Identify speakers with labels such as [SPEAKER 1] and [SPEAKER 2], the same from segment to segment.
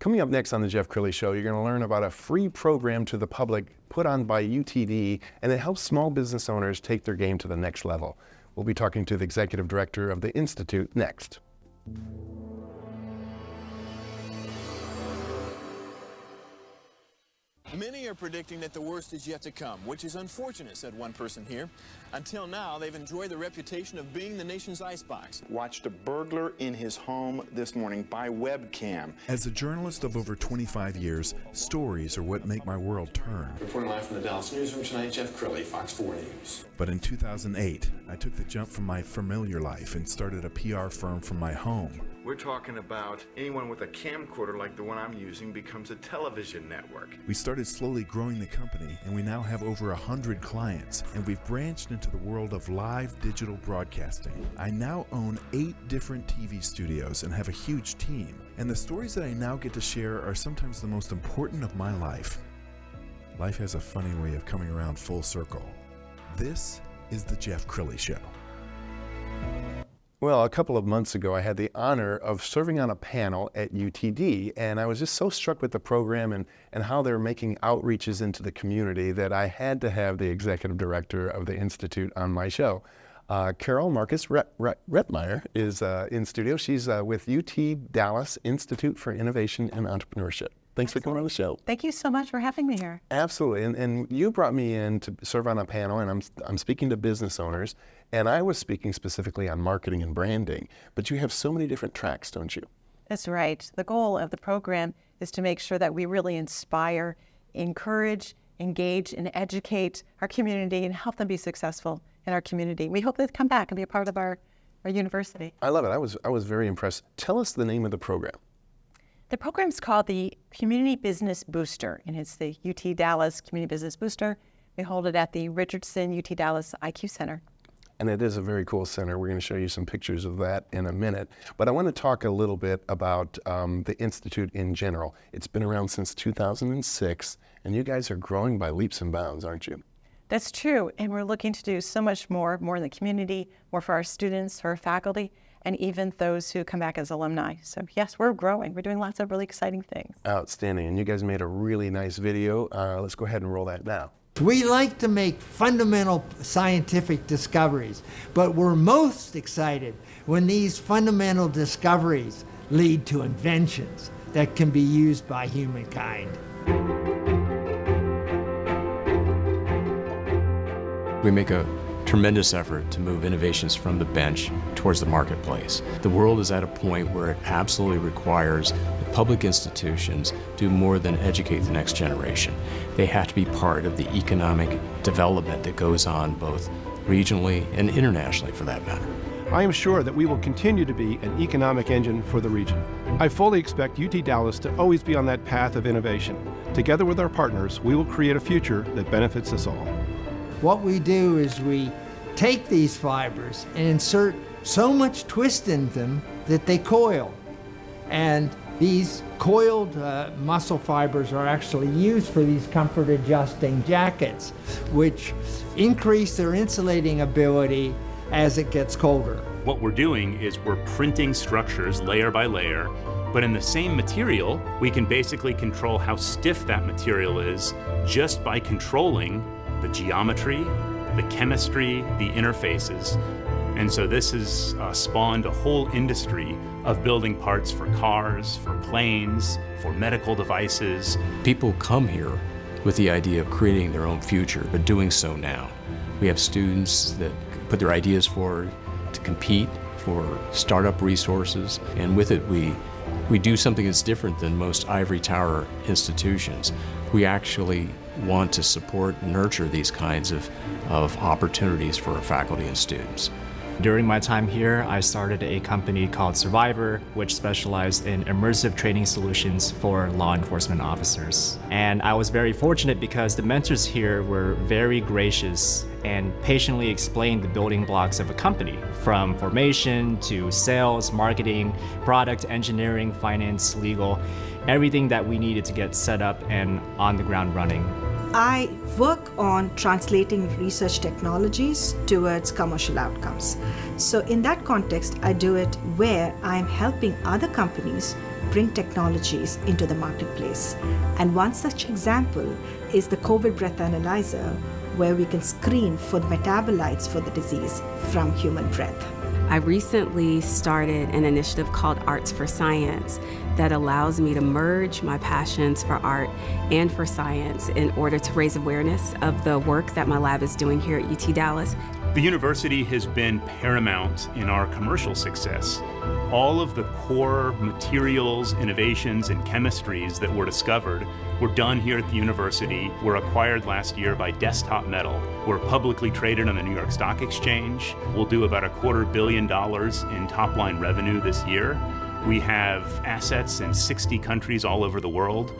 [SPEAKER 1] Coming up next on the Jeff Crilley Show, you're going to learn about a free program to the public put on by UTD, and it helps small business owners take their game to the next level. We'll be talking to the executive director of the Institute next.
[SPEAKER 2] Many are predicting that the worst is yet to come, which is unfortunate, said one person here. Until now, they've enjoyed the reputation of being the nation's icebox.
[SPEAKER 3] Watched a burglar in his home this morning by webcam.
[SPEAKER 4] As a journalist of over 25 years, stories are what make my world turn.
[SPEAKER 2] Reporting live from the Dallas newsroom tonight, Jeff Crilley, Fox 4 News.
[SPEAKER 4] But in 2008, I took the jump from my familiar life and started a PR firm from my home.
[SPEAKER 3] We're talking about anyone with a camcorder like the one I'm using becomes a television network.
[SPEAKER 4] We started slowly growing the company, and we now have over 100 clients, and we've branched into the world of live digital broadcasting. I now own 8 different TV studios and have a huge team, and the stories that I now get to share are sometimes the most important of my life. Life has a funny way of coming around full circle. This is the Jeff Crilley Show.
[SPEAKER 1] Well, a couple of months ago, I had the honor of serving on a panel at UTD, and I was just so struck with the program and how they're making outreaches into the community that I had to have the executive director of the Institute on my show. Carol Marcus-Rehtmeyer is in studio. She's with UT Dallas Institute for Innovation and Entrepreneurship. Thanks for coming on the show.
[SPEAKER 5] Thank you so much for having me here.
[SPEAKER 1] Absolutely, and you brought me in to serve on a panel, and I'm speaking to business owners, and I was speaking specifically on marketing and branding, but you have so many different tracks, don't you?
[SPEAKER 5] That's right. The goal of the program is to make sure that we really inspire, encourage, engage, and educate our community and help them be successful in our community. We hope they come back and be a part of our university.
[SPEAKER 1] I love it. I was very impressed. Tell us the name of the program.
[SPEAKER 5] The program's called the Community Business Booster, and it's the UT Dallas Community Business Booster. We hold it at the Richardson UT Dallas IQ Center.
[SPEAKER 1] And it is a very cool center. We're going to show you some pictures of that in a minute. But I want to talk a little bit about the Institute in general. It's been around since 2006, and you guys are growing by leaps and bounds, aren't you?
[SPEAKER 5] That's true, and we're looking to do so much more in the community, more for our students, for our faculty, and even those who come back as alumni. So yes, we're growing. We're doing lots of really exciting things.
[SPEAKER 1] Outstanding, and you guys made a really nice video. Let's go ahead and roll that now.
[SPEAKER 6] We like to make fundamental scientific discoveries, but we're most excited when these fundamental discoveries lead to inventions that can be used by humankind.
[SPEAKER 7] We make a tremendous effort to move innovations from the bench towards the marketplace. The world is at a point where it absolutely requires that public institutions do more than educate the next generation. They have to be part of the economic development that goes on both regionally and internationally, for that matter.
[SPEAKER 8] I am sure that we will continue to be an economic engine for the region. I fully expect UT Dallas to always be on that path of innovation. Together with our partners, we will create a future that benefits us all.
[SPEAKER 6] What we do is we take these fibers and insert so much twist in them that they coil. And these coiled muscle fibers are actually used for these comfort adjusting jackets, which increase their insulating ability as it gets colder.
[SPEAKER 9] What we're doing is we're printing structures layer by layer, but in the same material, we can basically control how stiff that material is just by controlling the geometry, the chemistry, the interfaces. And so this has spawned a whole industry of building parts for cars, for planes, for medical devices.
[SPEAKER 7] People come here with the idea of creating their own future, but doing so now. We have students that put their ideas forward to compete for startup resources, and with it we do something that's different than most ivory tower institutions. We actually want to support and nurture these kinds of opportunities for our faculty and students.
[SPEAKER 10] During my time here, I started a company called Survivor, which specialized in immersive training solutions for law enforcement officers. And I was very fortunate because the mentors here were very gracious and patiently explained the building blocks of a company, from formation to sales, marketing, product engineering, finance, legal, everything that we needed to get set up and on the ground running.
[SPEAKER 11] I work on translating research technologies towards commercial outcomes. So in that context, I do it where I'm helping other companies bring technologies into the marketplace. And one such example is the COVID breath analyzer, where we can screen for the metabolites for the disease from human breath.
[SPEAKER 12] I recently started an initiative called Arts for Science that allows me to merge my passions for art and for science in order to raise awareness of the work that my lab is doing here at UT Dallas.
[SPEAKER 9] The university has been paramount in our commercial success. All of the core materials, innovations, and chemistries that were discovered were done here at the university, were acquired last year by Desktop Metal. We're publicly traded on the New York Stock Exchange. We'll do about $250 million in top-line revenue this year. We have assets in 60 countries all over the world.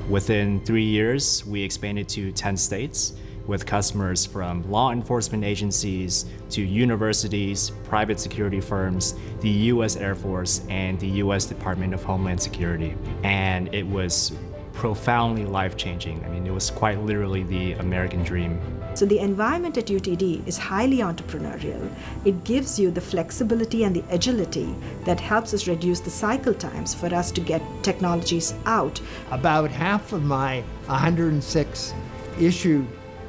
[SPEAKER 10] Within 3 years, we expanded to 10 states with customers from law enforcement agencies to universities, private security firms, the U.S. Air Force, and the U.S. Department of Homeland Security. And it was profoundly life-changing. I mean, it was quite literally the American dream.
[SPEAKER 11] So the environment at UTD is highly entrepreneurial. It gives you the flexibility and the agility that helps us reduce the cycle times for us to get technologies out.
[SPEAKER 6] About half of my 106 issued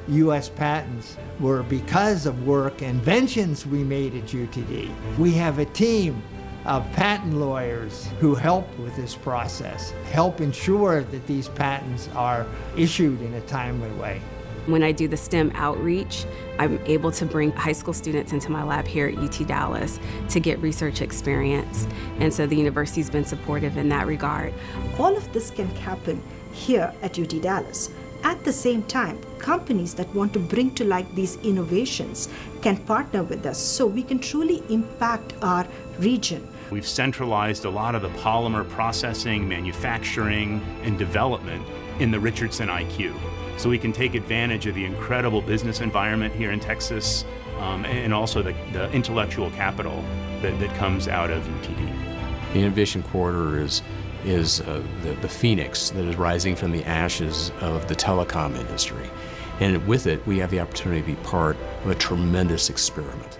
[SPEAKER 6] U.S. patents were because of work and inventions we made at UTD. We have a team of patent lawyers who help with this process, help ensure that these patents are issued in a timely way.
[SPEAKER 12] When I do the STEM outreach, I'm able to bring high school students into my lab here at UT Dallas to get research experience. And so the university's been supportive in that regard.
[SPEAKER 11] All of this can happen here at UT Dallas. At the same time, companies that want to bring to light these innovations can partner with us so we can truly impact our region.
[SPEAKER 9] We've centralized a lot of the polymer processing, manufacturing, and development in the Richardson IQ. So we can take advantage of the incredible business environment here in Texas and also the intellectual capital that comes out of UTD.
[SPEAKER 7] The Innovation Corridor is the phoenix that is rising from the ashes of the telecom industry. And with it, we have the opportunity to be part of a tremendous experiment.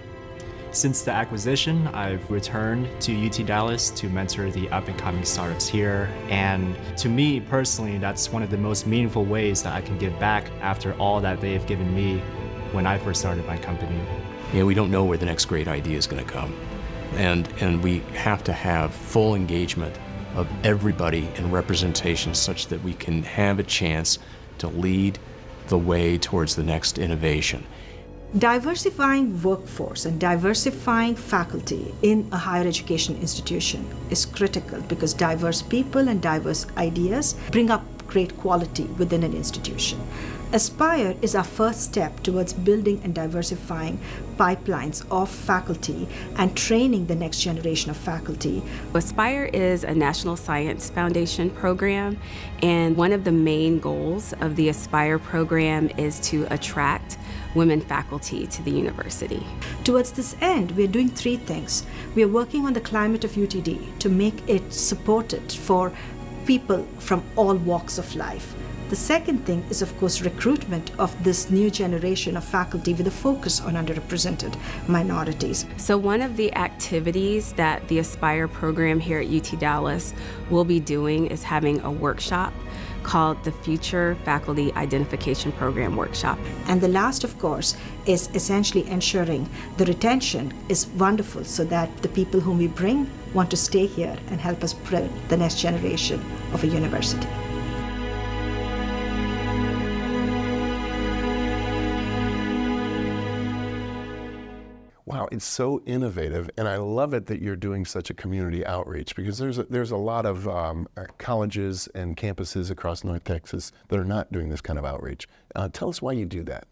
[SPEAKER 10] Since the acquisition, I've returned to UT Dallas to mentor the up-and-coming startups here. And to me personally, that's one of the most meaningful ways that I can give back after all that they have given me when I first started my company.
[SPEAKER 7] Yeah, we don't know where the next great idea is going to come. And we have to have full engagement of everybody and representation such that we can have a chance to lead the way towards the next innovation.
[SPEAKER 11] Diversifying workforce and diversifying faculty in a higher education institution is critical because diverse people and diverse ideas bring up great quality within an institution. Aspire is our first step towards building and diversifying pipelines of faculty and training the next generation of faculty.
[SPEAKER 12] Aspire is a National Science Foundation program, and one of the main goals of the Aspire program is to attract women faculty to the university.
[SPEAKER 11] Towards this end, we are doing 3 things. We are working on the climate of UTD to make it supported for people from all walks of life. The second thing is, of course, recruitment of this new generation of faculty with a focus on underrepresented minorities.
[SPEAKER 12] So one of the activities that the Aspire program here at UT Dallas will be doing is having a workshop called the Future Faculty Identification Program Workshop.
[SPEAKER 11] And the last, of course, is essentially ensuring the retention is wonderful so that the people whom we bring want to stay here and help us build the next generation of a university.
[SPEAKER 1] Wow, it's so innovative, and I love it that you're doing such a community outreach because there's a lot of colleges and campuses across North Texas that are not doing this kind of outreach. Tell us why you do that.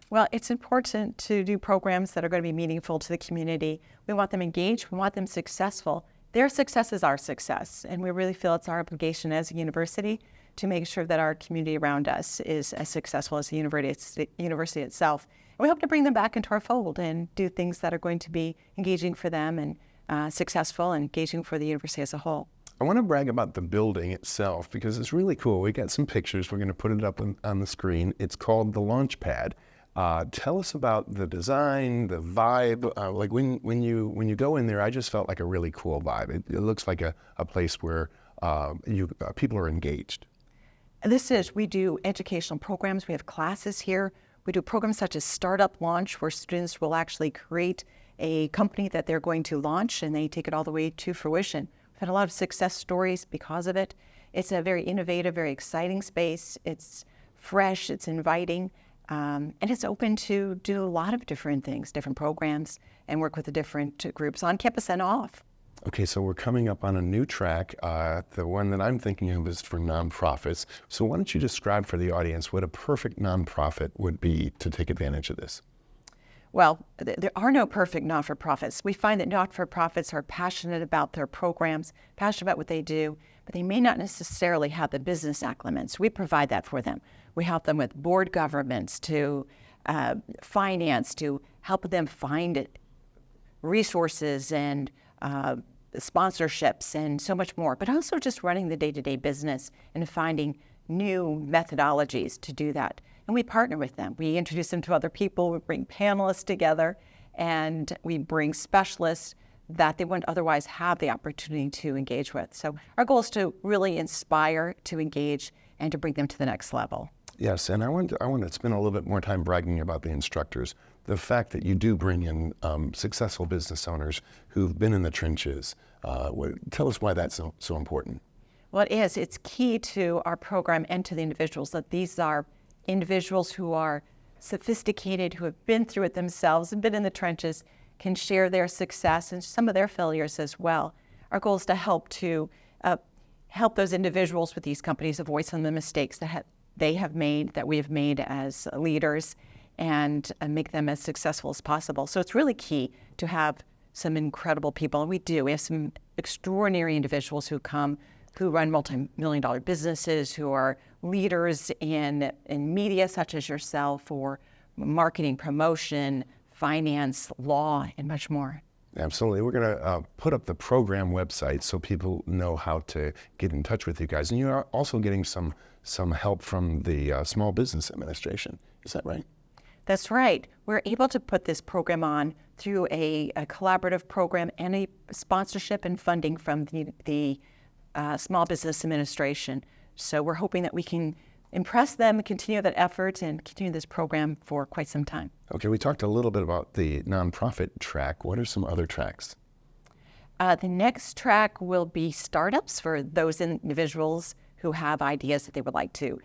[SPEAKER 5] Well, it's important to do programs that are going to be meaningful to the community. We want them engaged, we want them successful. Their success is our success, and we really feel it's our obligation as a university to make sure that our community around us is as successful as the university itself. We hope to bring them back into our fold and do things that are going to be engaging for them and successful and engaging for the university as a whole.
[SPEAKER 1] I want to brag about the building itself because it's really cool. We got some pictures. We're going to put it up on the screen. It's called the Launch Pad. Tell us about the design, the vibe. Like when you go in there, I just felt like a really cool vibe. It looks like a place where people are engaged?
[SPEAKER 5] We do educational programs. We have classes here. We do programs such as Startup Launch, where students will actually create a company that they're going to launch, and they take it all the way to fruition. We've had a lot of success stories because of it. It's a very innovative, very exciting space. It's fresh, it's inviting, and it's open to do a lot of different things, different programs, and work with the different groups on campus and off.
[SPEAKER 1] Okay, so we're coming up on a new track. The one that I'm thinking of is for nonprofits. So why don't you describe for the audience what a perfect nonprofit would be to take advantage of this?
[SPEAKER 5] Well, there are no perfect not-for-profits. We find that not-for-profits are passionate about their programs, passionate about what they do, but they may not necessarily have the business acumen. So we provide that for them. We help them with board governance, to finance, to help them find resources and sponsorships and so much more, but also just running the day-to-day business and finding new methodologies to do that. And we partner with them. We introduce them to other people. We bring panelists together, and we bring specialists that they wouldn't otherwise have the opportunity to engage with. So our goal is to really inspire, to engage, and to bring them to the next level.
[SPEAKER 1] Yes, and I want to spend a little bit more time bragging about the instructors. The fact that you do bring in successful business owners who've been in the trenches. Tell us why that's so important.
[SPEAKER 5] Well, it is. It's key to our program and to the individuals that these are individuals who are sophisticated, who have been through it themselves and been in the trenches, can share their success and some of their failures as well. Our goal is to help those individuals with these companies avoid some of the mistakes that they have made, that we have made as leaders, and make them as successful as possible. So it's really key to have some incredible people, and we do. We have some extraordinary individuals who come, who run multi-million-dollar businesses, who are leaders in media such as yourself, or marketing, promotion, finance, law, and much more.
[SPEAKER 1] Absolutely. We're going to put up the program website so people know how to get in touch with you guys. And you are also getting some help from the Small Business Administration. Is that right?
[SPEAKER 5] That's right. We're able to put this program on through a collaborative program and a sponsorship and funding from the Small Business Administration. So we're hoping that we can impress them, continue that effort, and continue this program for quite some time.
[SPEAKER 1] Okay, we talked a little bit about the nonprofit track. What are some other tracks?
[SPEAKER 5] The next track will be startups for those individuals who have ideas that they would like to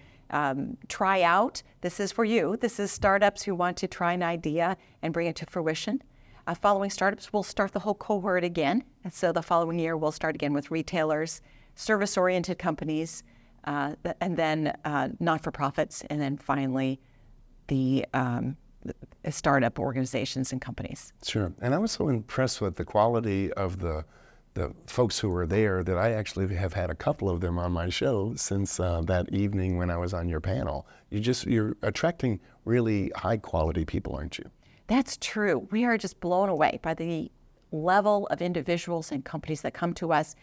[SPEAKER 5] try out. This is for you. This is startups who want to try an idea and bring it to fruition. Following startups, we'll start the whole cohort again. And so the following year, we'll start again with retailers, service-oriented companies, and then not-for-profits, and then finally the startup organizations and companies.
[SPEAKER 1] Sure. And I was so impressed with the quality of the folks who were there that I actually have had a couple of them on my show since that evening when I was on your panel. You're attracting really high-quality people, aren't you?
[SPEAKER 5] That's true. We are just blown away by the level of individuals and companies that come to us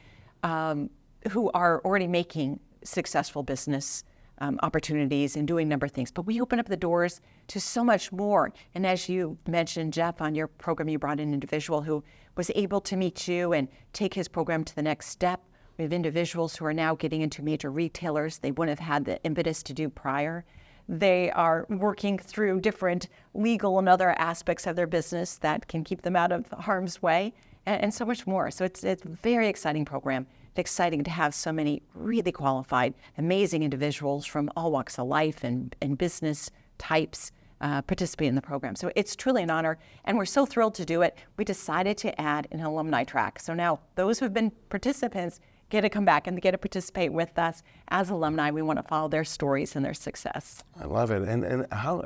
[SPEAKER 5] who are already making successful business opportunities and doing a number of things. But we open up the doors to so much more. And as you mentioned, Jeff, on your program, you brought in an individual who was able to meet you and take his program to the next step. We have individuals who are now getting into major retailers they wouldn't have had the impetus to do prior. They are working through different legal and other aspects of their business that can keep them out of harm's way, and so much more. So it's a very exciting program. It's exciting to have so many really qualified, amazing individuals from all walks of life and business types participate in the program. So it's truly an honor, and we're so thrilled to do it. We decided to add an alumni track. So now those who have been participants get to come back and get to participate with us as alumni. We want to follow their stories and their success.
[SPEAKER 1] I love it. And how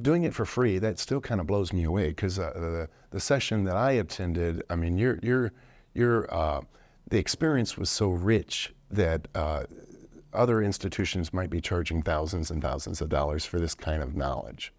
[SPEAKER 1] doing it for free, that still kind of blows me away, because the session that I attended, I mean, the experience was so rich that other institutions might be charging thousands and thousands of dollars for this kind of knowledge.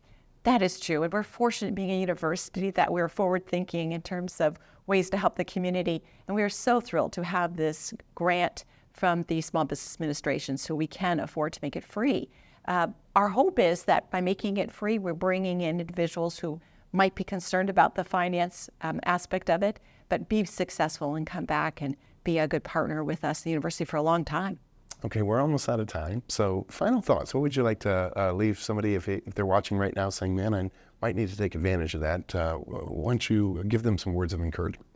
[SPEAKER 5] That is true. And we're fortunate being a university that we're forward thinking in terms of ways to help the community. And we are so thrilled to have this grant from the Small Business Administration so we can afford to make it free. Our hope is that by making it free, we're bringing in individuals who might be concerned about the finance aspect of it, but be successful and come back and be a good partner with us, the university, for a long time.
[SPEAKER 1] Okay, we're almost out of time. So final thoughts. What would you like to leave somebody if they're watching right now saying, man, I might need to take advantage of that? Why don't you give them some words of encouragement?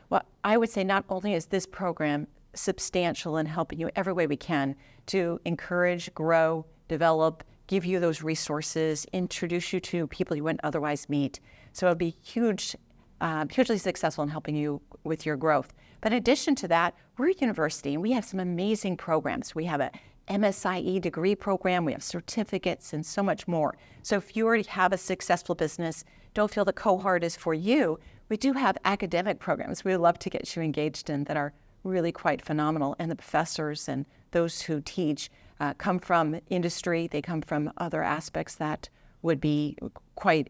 [SPEAKER 5] Well, I would say not only is this program substantial in helping you every way we can to encourage, grow, develop, give you those resources, introduce you to people you wouldn't otherwise meet. So it'll be hugely successful in helping you with your growth. But in addition to that, we're a university and we have some amazing programs. We have a MSIE degree program, we have certificates and so much more. So if you already have a successful business, don't feel the cohort is for you. We do have academic programs we would love to get you engaged in that are really quite phenomenal. And the professors and those who teach come from industry, they come from other aspects that would be quite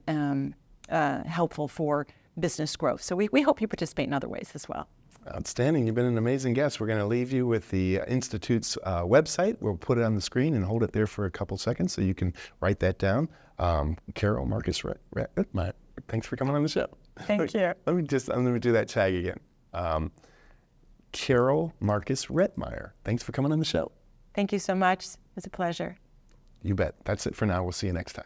[SPEAKER 5] helpful for business growth. So we hope you participate in other ways as well.
[SPEAKER 1] Outstanding. You've been an amazing guest. We're going to leave you with the Institute's website. We'll put it on the screen and hold it there for a couple seconds so you can write that down. Carol Marcus-Rehtmeyer, thanks for coming on the show.
[SPEAKER 5] Thank you.
[SPEAKER 1] Let me do that tag again. Carol Marcus-Rehtmeyer, thanks for coming on the show.
[SPEAKER 5] Thank you so much. It was a pleasure.
[SPEAKER 1] You bet. That's it for now. We'll see you next time.